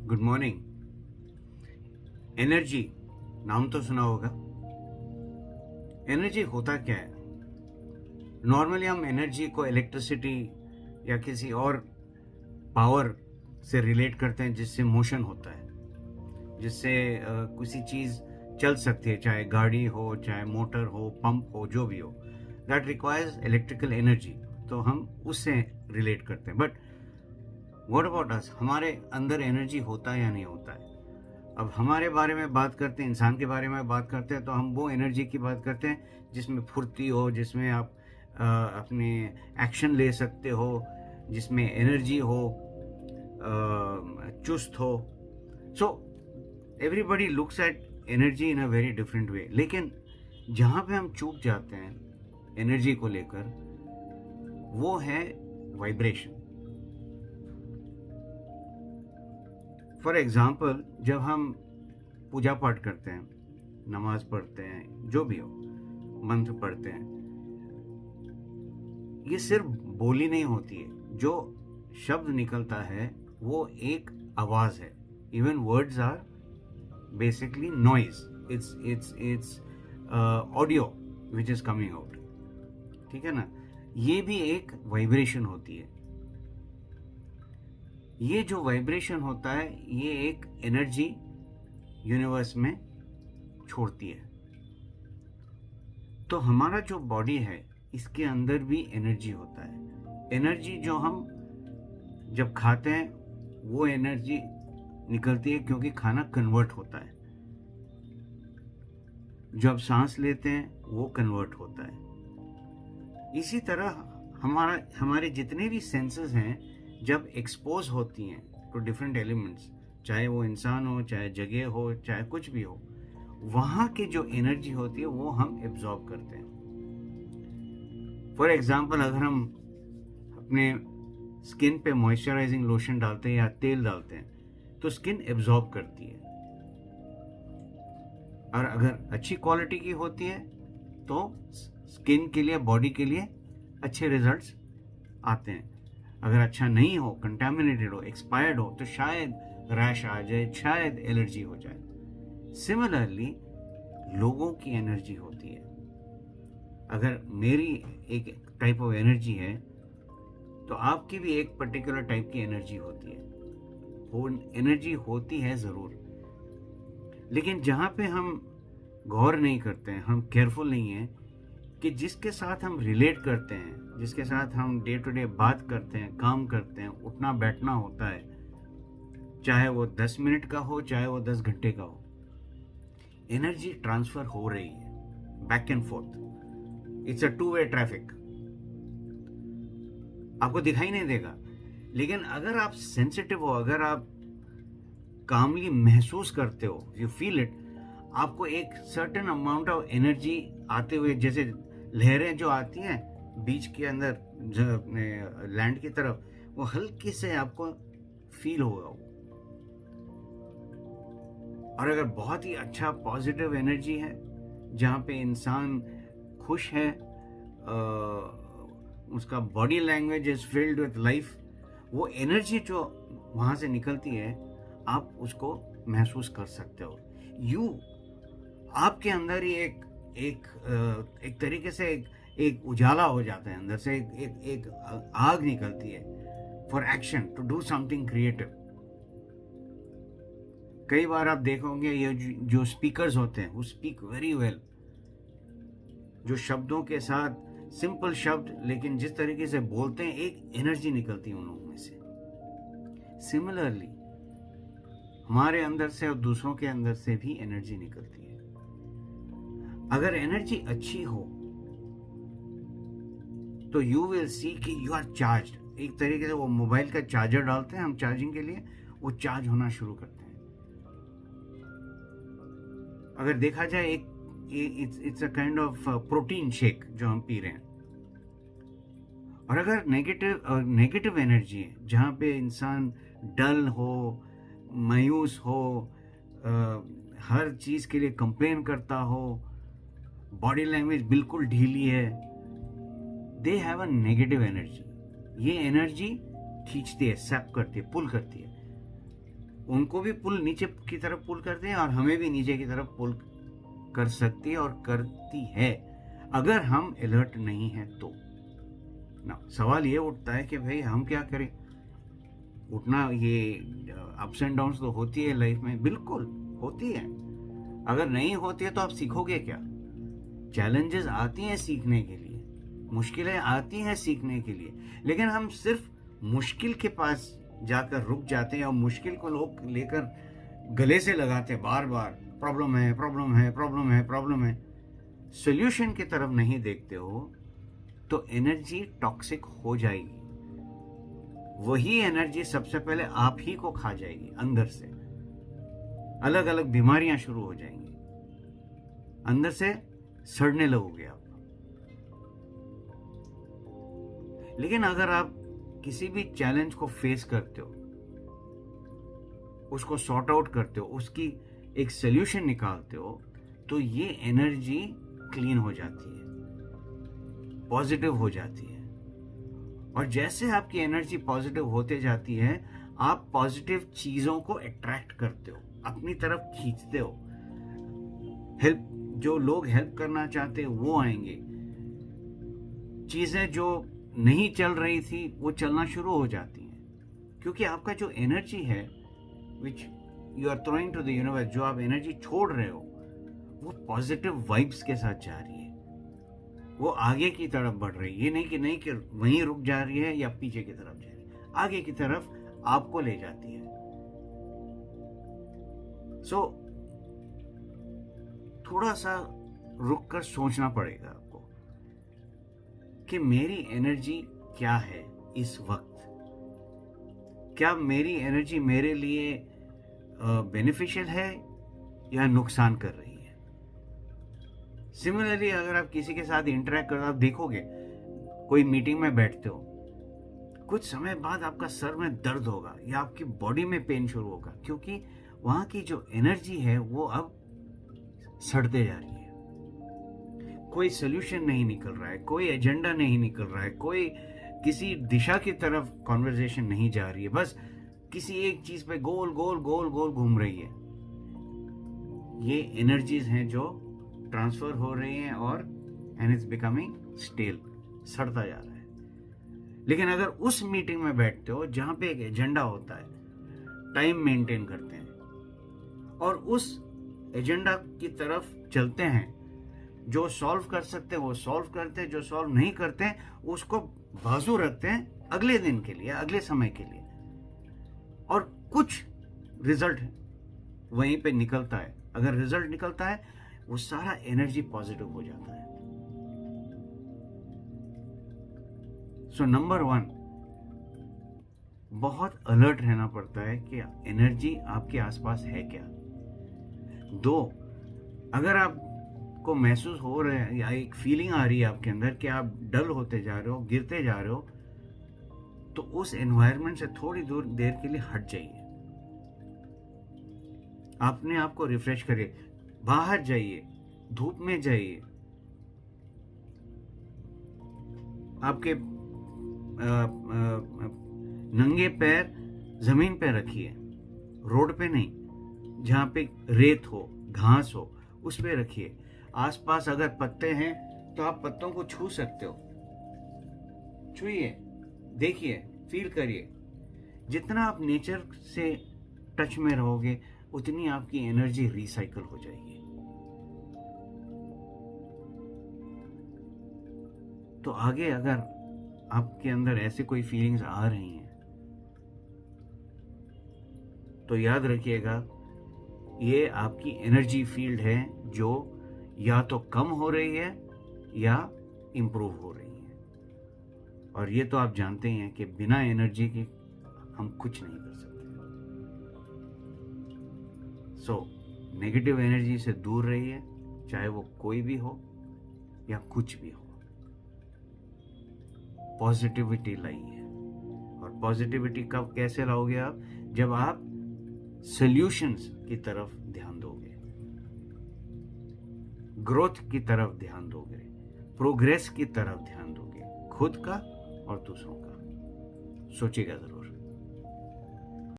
Good morning. Energy नाम तो सुना होगा। एनर्जी होता क्या है? नॉर्मली हम एनर्जी को इलेक्ट्रिसिटी या किसी और पावर से रिलेट करते हैं जिससे मोशन होता है, जिससे किसी चीज़ चल सकती है, चाहे गाड़ी हो, चाहे मोटर हो, पंप हो, जो भी हो, दैट रिक्वायर्स इलेक्ट्रिकल एनर्जी। तो हम उससे रिलेट करते हैं। But what about us? हमारे अंदर एनर्जी होता है या नहीं होता है? अब हमारे बारे में बात करते हैं, इंसान के बारे में बात करते हैं, तो हम वो एनर्जी की बात करते हैं जिसमें फुर्ती हो, जिसमें आप अपने एक्शन ले सकते हो, जिसमें एनर्जी हो, चुस्त हो। So everybody looks at energy in a very different way. लेकिन जहाँ पे हम चूक जाते हैं एनर्जी को लेकर, वो है वाइब्रेशन। फॉर एग्जाम्पल, जब हम पूजा पाठ करते हैं, नमाज पढ़ते हैं, जो भी हो, मंत्र पढ़ते हैं, ये सिर्फ बोली नहीं होती है। जो शब्द निकलता है वो एक आवाज है। Even words are basically noise. It's audio which is coming out. ठीक है ना? ये भी एक वाइब्रेशन होती है। ये जो वाइब्रेशन होता है, ये एक एनर्जी यूनिवर्स में छोड़ती है। तो हमारा जो बॉडी है, इसके अंदर भी एनर्जी होता है। एनर्जी जो हम जब खाते हैं वो एनर्जी निकलती है, क्योंकि खाना कन्वर्ट होता है। जब सांस लेते हैं वो कन्वर्ट होता है। इसी तरह हमारे जितने भी सेंसेस हैं, जब एक्सपोज होती हैं टू डिफरेंट एलिमेंट्स, चाहे वो इंसान हो, चाहे जगह हो, चाहे कुछ भी हो, वहाँ की जो एनर्जी होती है वो हम एब्जॉर्ब करते हैं। फॉर एग्जाम्पल, अगर हम अपने स्किन पे मॉइस्चराइजिंग लोशन डालते हैं या तेल डालते हैं, तो स्किन एब्जॉर्ब करती है। और अगर अच्छी क्वालिटी की होती है तो स्किन के लिए, बॉडी के लिए अच्छे रिजल्ट्स आते हैं। अगर अच्छा नहीं हो, कंटामिनेटेड हो, एक्सपायर्ड हो, तो शायद रैश आ जाए, शायद एलर्जी हो जाए। सिमिलरली लोगों की एनर्जी होती है। अगर मेरी एक टाइप ऑफ एनर्जी है, तो आपकी भी एक पर्टिकुलर टाइप की एनर्जी होती है। वो एनर्जी होती है ज़रूर। लेकिन जहाँ पे हम गौर नहीं करते हैं, हम केयरफुल नहीं हैं कि जिसके साथ हम रिलेट करते हैं, जिसके साथ हम डे टू डे बात करते हैं, काम करते हैं, उठना बैठना होता है, चाहे वो 10 मिनट का हो, चाहे वो 10 घंटे का हो, एनर्जी ट्रांसफर हो रही है back and fourth. It's a two way traffic. आपको दिखाई नहीं देगा, लेकिन अगर आप सेंसिटिव हो, अगर आप कामली महसूस करते हो, यू फील इट, आपको एक सर्टेन अमाउंट ऑफ एनर्जी आते हुए, जैसे लहरें जो आती हैं बीच के अंदर लैंड की तरफ, वो हल्की से आपको फील होगा। और अगर बहुत ही अच्छा पॉजिटिव एनर्जी है, जहाँ पे इंसान खुश है, उसका body language is filled with life, वो एनर्जी जो वहाँ से निकलती है, आप उसको महसूस कर सकते हो। आपके अंदर ही एक तरीके से एक उजाला हो जाता है, अंदर से एक आग निकलती है for action, to do something creative. कई बार आप देखोगे, ये जो स्पीकर्स होते हैं वो स्पीक वेरी वेल। जो शब्दों के साथ, सिंपल शब्द, लेकिन जिस तरीके से बोलते हैं, एक एनर्जी निकलती है उन लोगों में से। सिमिलरली हमारे अंदर से और दूसरों के अंदर से भी एनर्जी निकलती है। अगर एनर्जी अच्छी हो तो यू विल सी कि यू आर चार्ज्ड। एक तरीके से वो मोबाइल का चार्जर डालते हैं हम चार्जिंग के लिए, वो चार्ज होना शुरू करते हैं। अगर देखा जाए, it's a kind of protein shake जो हम पी रहे हैं। और अगर नेगेटिव एनर्जी है, जहाँ पे इंसान डल हो, मायूस हो, हर चीज़ के लिए कंप्लेन करता हो, बॉडी लैंग्वेज बिल्कुल ढीली है, they have a negative energy. ये एनर्जी खींचती है, सैप करती है, पुल करती है। उनको भी पुल नीचे की तरफ पुल करते हैं और हमें भी नीचे की तरफ पुल कर सकती है और करती है, अगर हम अलर्ट नहीं है तो ना। सवाल ये उठता है कि भाई हम क्या करें। उठना, ये अप्स एंड डाउन्स तो होती है लाइफ में, बिल्कुल होती है। अगर नहीं होती है तो आप सीखोगे क्या। चैलेंजेस आती हैं सीखने के लिए, मुश्किलें आती हैं सीखने के लिए, लेकिन हम सिर्फ मुश्किल के पास जाकर रुक जाते हैं और मुश्किल को लोग लेकर गले से लगाते हैं बार बार, प्रॉब्लम है, प्रॉब्लम है, प्रॉब्लम है, प्रॉब्लम है। सॉल्यूशन की तरफ नहीं देखते हो तो एनर्जी टॉक्सिक हो जाएगी। वही एनर्जी सबसे पहले आप ही को खा जाएगी अंदर से। अलग अलग बीमारियां शुरू हो जाएंगी, अंदर से सड़ने लगोगे आप। लेकिन अगर आप किसी भी चैलेंज को फेस करते हो, उसको सॉर्ट आउट करते हो, उसकी एक सोल्यूशन निकालते हो, तो ये एनर्जी क्लीन हो जाती है, पॉजिटिव हो जाती है। और जैसे आपकी एनर्जी पॉजिटिव होते जाती है, आप पॉजिटिव चीजों को अट्रैक्ट करते हो, अपनी तरफ खींचते हो। हेल्प, जो लोग हेल्प करना चाहते हैं वो आएंगे। चीजें जो नहीं चल रही थी वो चलना शुरू हो जाती हैं, क्योंकि आपका जो एनर्जी है which you are throwing to the universe, जो आप एनर्जी छोड़ रहे हो, वो पॉजिटिव वाइब्स के साथ जा रही है, वो आगे की तरफ बढ़ रही है। ये नहीं कि वहीं रुक जा रही है या पीछे की तरफ जा रही है, आगे की तरफ आपको ले जाती है। सो थोड़ा सा रुक कर सोचना पड़ेगा आपको कि मेरी एनर्जी क्या है इस वक्त। क्या मेरी एनर्जी मेरे लिए बेनिफिशियल है या नुकसान कर रही है। सिमिलरली अगर आप किसी के साथ इंटरेक्ट कर, आप देखोगे कोई मीटिंग में बैठते हो, कुछ समय बाद आपका सर में दर्द होगा या आपकी बॉडी में पेन शुरू होगा, क्योंकि वहां की जो एनर्जी है वो अब सड़ते जा रही है। कोई सोल्यूशन नहीं निकल रहा है, कोई एजेंडा नहीं निकल रहा है, कोई किसी दिशा की तरफ कॉन्वर्सेशन नहीं जा रही है, बस किसी एक चीज पे गोल गोल गोल गोल घूम रही है। ये एनर्जीज हैं जो ट्रांसफर हो रही हैं और एंड इट्स बिकमिंग स्टेल, सड़ता जा रहा है। लेकिन अगर उस मीटिंग में बैठते हो जहां पे एक एजेंडा होता है, टाइम मेंटेन करते हैं और उस एजेंडा की तरफ चलते हैं, जो सॉल्व कर सकते हैं वो सॉल्व करते हैं, जो सॉल्व नहीं करते हैं उसको बाजू रखते हैं अगले दिन के लिए, अगले समय के लिए, और कुछ रिजल्ट वहीं पे निकलता है। अगर रिजल्ट निकलता है वो सारा एनर्जी पॉजिटिव हो जाता है। सो नंबर 1, बहुत अलर्ट रहना पड़ता है कि एनर्जी आपके आसपास है क्या। 2, अगर आपको महसूस हो रहा है या एक फीलिंग आ रही है आपके अंदर कि आप डल होते जा रहे हो, गिरते जा रहे हो, तो उस एनवायरनमेंट से थोड़ी दूर देर के लिए हट जाइए, अपने आप को रिफ्रेश करिए, बाहर जाइए, धूप में जाइए, आपके नंगे पैर जमीन पे रखिए, रोड पे नहीं, जहां पे रेत हो, घास हो, उस पे रखिए। आसपास अगर पत्ते हैं तो आप पत्तों को छू सकते हो, छूइए, देखिए, फील करिए। जितना आप नेचर से टच में रहोगे उतनी आपकी एनर्जी रिसाइकल हो जाएगी। तो आगे अगर आपके अंदर ऐसे कोई फीलिंग्स आ रही हैं तो याद रखिएगा, ये आपकी एनर्जी फील्ड है जो या तो कम हो रही है या इंप्रूव हो रही है। और ये तो आप जानते ही हैं कि बिना एनर्जी के हम कुछ नहीं कर सकते। सो नेगेटिव एनर्जी से दूर रहिए, चाहे वो कोई भी हो या कुछ भी हो। पॉजिटिविटी लाइए। और पॉजिटिविटी कब कैसे लाओगे आप? जब आप सॉल्यूशंस की तरफ ध्यान दोगे, ग्रोथ की तरफ ध्यान दोगे, प्रोग्रेस की तरफ ध्यान दोगे, खुद का और दूसरों का। सोचिएगा जरूर।